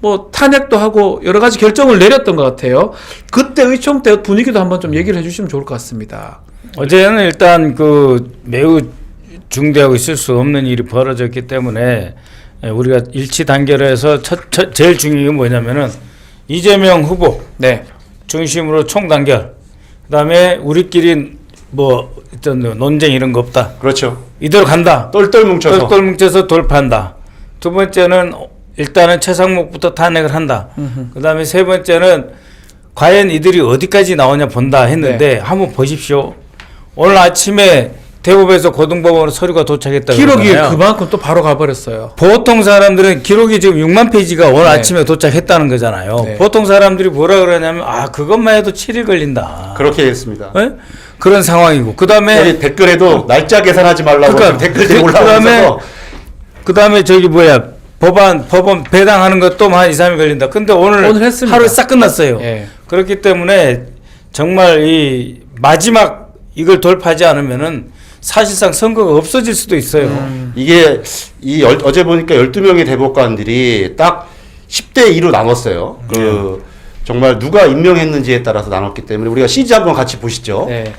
뭐 탄핵도 하고 여러 가지 결정을 내렸던 것 같아요. 그때 의총때 분위기도 한번 좀 얘기를 해주시면 좋을 것 같습니다. 어제는 일단 그 매우 중대하고 있을 수 없는 일이 벌어졌기 때문에 우리가 일치 단결해서 제일 중요한 게 뭐냐면은 이재명 후보 네. 중심으로 총단결. 그다음에 우리끼리 뭐 어떤 논쟁 이런 거 없다. 그렇죠. 이대로 간다. 똘똘 뭉쳐서. 똘똘 뭉쳐서 돌파한다. 두 번째는 일단은 최상목부터 탄핵을 한다. 그다음에 세 번째는 과연 이들이 어디까지 나오냐 본다 했는데 한번 보십시오. 오늘 아침에 대법에서 고등법원으로 서류가 도착했다고 기록이 그러잖아요. 그만큼 또 바로 가버렸어요. 보통 사람들은 기록이 지금 6만 페이지가 오늘 네. 아침에 도착했다는 거잖아요. 네. 보통 사람들이 뭐라 그러냐면 그것만 해도 7일 걸린다. 그렇게 했습니다. 네? 그런 상황이고 그다음에 저희 댓글에도 날짜 계산하지 말라고 그러니까 댓글들이 올라오면서 그다음에 저기 법원 배당하는 것도 한 2, 3일 걸린다. 근데 오늘 했습니다. 하루에 싹 끝났어요. 예. 그렇기 때문에 정말 이 마지막 이걸 돌파하지 않으면은 사실상 선거가 없어질 수도 있어요. 이게 어제 보니까 12명의 대법관들이 딱 10대 2로 나눴어요. 정말 누가 임명했는지에 따라서 나눴기 때문에 우리가 CG 한번 같이 보시죠. 네.